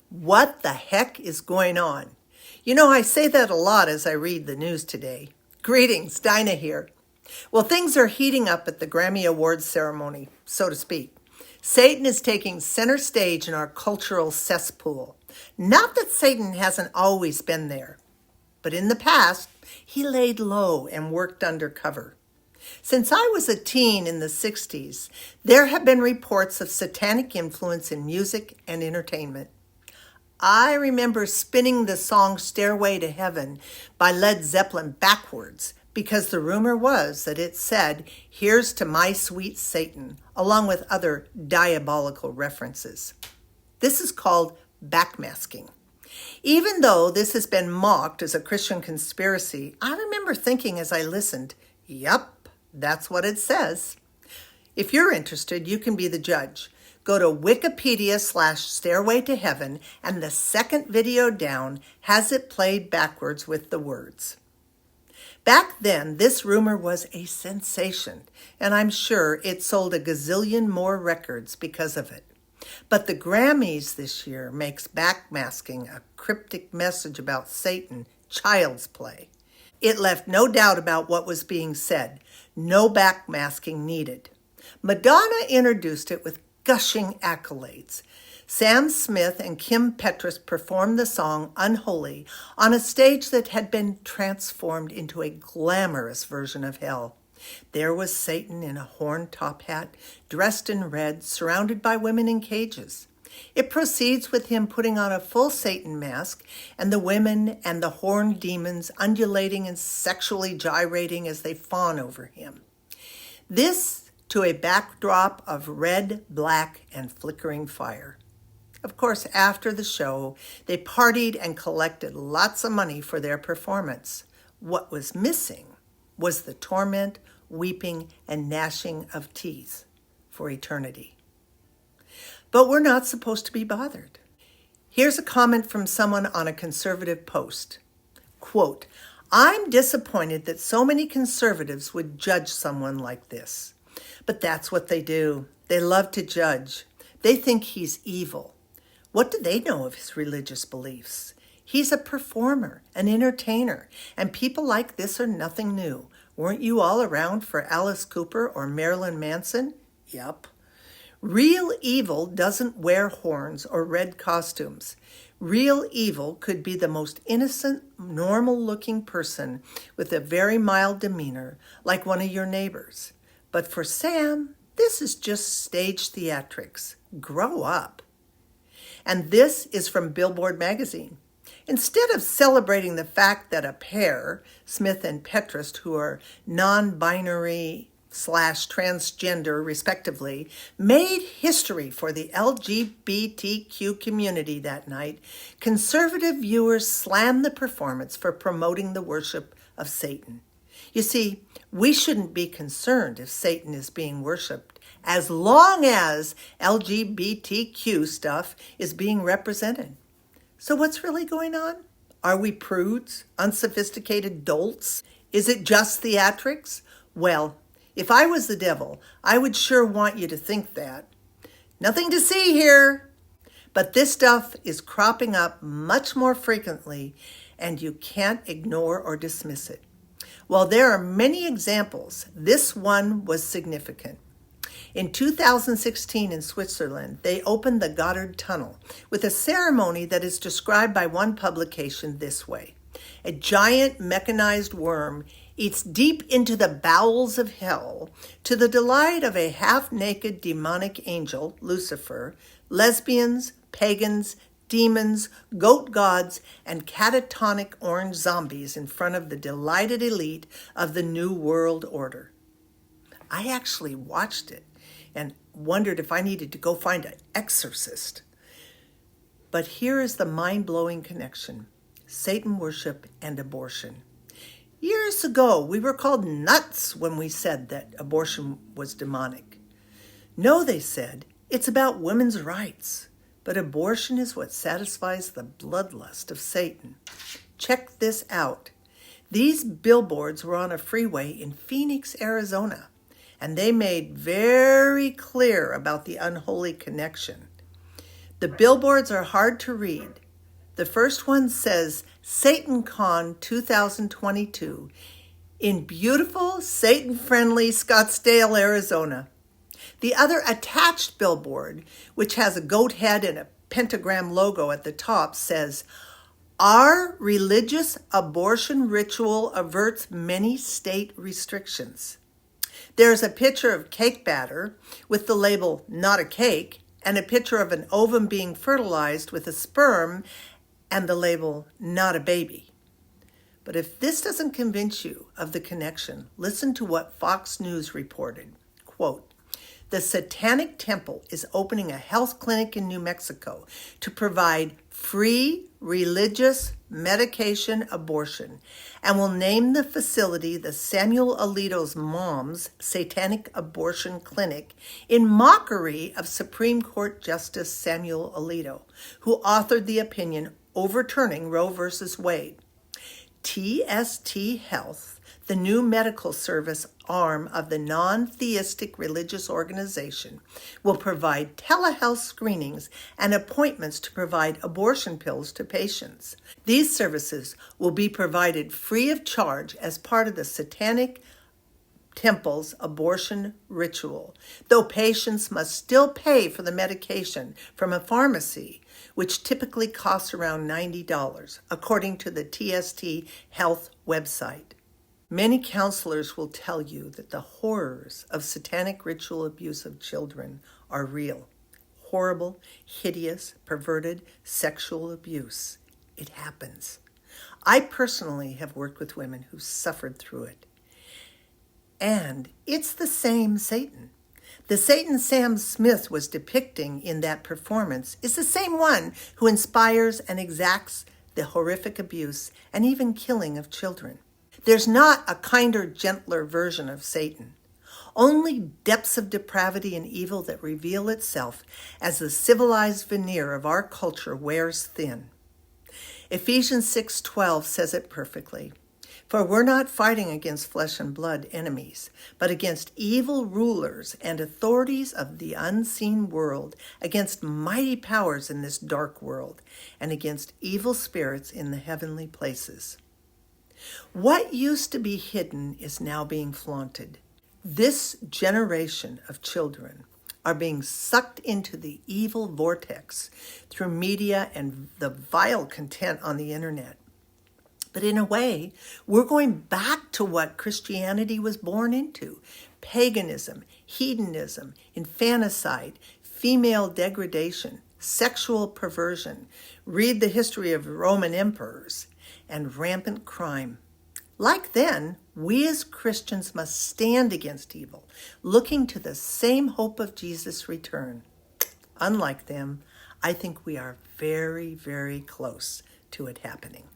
What the heck is going on? You know, I say that a lot as I read the news today. Greetings, Dinah here. Well, things are heating up at the Grammy Awards ceremony, so to speak. Satan is taking center stage in our cultural cesspool. Not that Satan hasn't always been there, but in the past, he laid low and worked undercover. Since I was a teen in the 60s, there have been reports of satanic influence in music and entertainment. I remember spinning the song Stairway to Heaven by Led Zeppelin backwards because the rumor was that it said, "Here's to my sweet Satan," along with other diabolical references. This is called backmasking. Even though this has been mocked as a Christian conspiracy, I remember thinking as I listened, yup, that's what it says. If you're interested, you can be the judge. Go to Wikipedia/Stairway to Heaven, and the second video down has it played backwards with the words. Back then, this rumor was a sensation, and I'm sure it sold a gazillion more records because of it. But the Grammys this year makes backmasking a cryptic message about Satan child's play. It left no doubt about what was being said. No backmasking needed. Madonna introduced it with gushing accolades. Sam Smith and Kim Petras performed the song Unholy on a stage that had been transformed into a glamorous version of hell. There was Satan in a horn top hat, dressed in red, surrounded by women in cages. It proceeds with him putting on a full Satan mask and the women and the horned demons undulating and sexually gyrating as they fawn over him. This to a backdrop of red, black, and flickering fire. Of course, after the show, they partied and collected lots of money for their performance. What was missing was the torment, weeping, and gnashing of teeth for eternity. But we're not supposed to be bothered. Here's a comment from someone on a conservative post. Quote, "I'm disappointed that so many conservatives would judge someone like this. But that's what they do. They love to judge. They think he's evil. What do they know of his religious beliefs? He's a performer, an entertainer, and people like this are nothing new. Weren't you all around for Alice Cooper or Marilyn Manson? Yup. Real evil doesn't wear horns or red costumes. Real evil could be the most innocent, normal-looking person with a very mild demeanor, like one of your neighbors. But for Sam, this is just stage theatrics. Grow up." And this is from Billboard magazine. Instead of celebrating the fact that a pair, Smith and Petras, who are non-binary/transgender respectively, made history for the LGBTQ community that night, conservative viewers slammed the performance for promoting the worship of Satan. You see, we shouldn't be concerned if Satan is being worshipped as long as LGBTQ stuff is being represented. So what's really going on? Are we prudes, unsophisticated dolts? Is it just theatrics? Well, if I was the devil, I would sure want you to think that. Nothing to see here. But this stuff is cropping up much more frequently, and you can't ignore or dismiss it. While there are many examples, this one was significant. In 2016 in Switzerland, they opened the Gotthard Tunnel with a ceremony that is described by one publication this way. A giant mechanized worm eats deep into the bowels of hell to the delight of a half-naked demonic angel, Lucifer, lesbians, pagans, demons, goat gods, and catatonic orange zombies in front of the delighted elite of the New World Order. I actually watched it and wondered if I needed to go find an exorcist. But here is the mind-blowing connection: Satan worship and abortion. Years ago, we were called nuts when we said that abortion was demonic. No, they said, it's about women's rights. But abortion is what satisfies the bloodlust of Satan. Check this out. These billboards were on a freeway in Phoenix, Arizona, and they made very clear about the unholy connection. The billboards are hard to read. The first one says SatanCon 2022 in beautiful, Satan-friendly Scottsdale, Arizona. The other attached billboard, which has a goat head and a pentagram logo at the top, says, "Our religious abortion ritual averts many state restrictions." There's a picture of cake batter with the label "not a cake" and a picture of an ovum being fertilized with a sperm and the label "not a baby." But if this doesn't convince you of the connection, listen to what Fox News reported. Quote, "The Satanic Temple is opening a health clinic in New Mexico to provide free religious medication abortion and will name the facility the Samuel Alito's Mom's Satanic Abortion Clinic in mockery of Supreme Court Justice Samuel Alito, who authored the opinion overturning Roe v. Wade. TST Health, the new medical service arm of the non-theistic religious organization, will provide telehealth screenings and appointments to provide abortion pills to patients. These services will be provided free of charge as part of the Satanic Temple's abortion ritual, though patients must still pay for the medication from a pharmacy, which typically costs around $90, according to the TST Health website. Many counselors will tell you that the horrors of satanic ritual abuse of children are real. Horrible, hideous, perverted sexual abuse. It happens. I personally have worked with women who suffered through it. And it's the same Satan. The Satan Sam Smith was depicting in that performance is the same one who inspires and exacts the horrific abuse and even killing of children. There's not a kinder, gentler version of Satan. Only depths of depravity and evil that reveal itself as the civilized veneer of our culture wears thin. Ephesians 6:12 says it perfectly. "For we're not fighting against flesh and blood enemies, but against evil rulers and authorities of the unseen world, against mighty powers in this dark world, and against evil spirits in the heavenly places." What used to be hidden is now being flaunted. This generation of children are being sucked into the evil vortex through media and the vile content on the internet. But in a way, we're going back to what Christianity was born into: paganism, hedonism, infanticide, female degradation, sexual perversion. Read the history of Roman emperors, and rampant crime. Like then, we as Christians must stand against evil, looking to the same hope of Jesus' return. Unlike them, I think we are very, very close to it happening.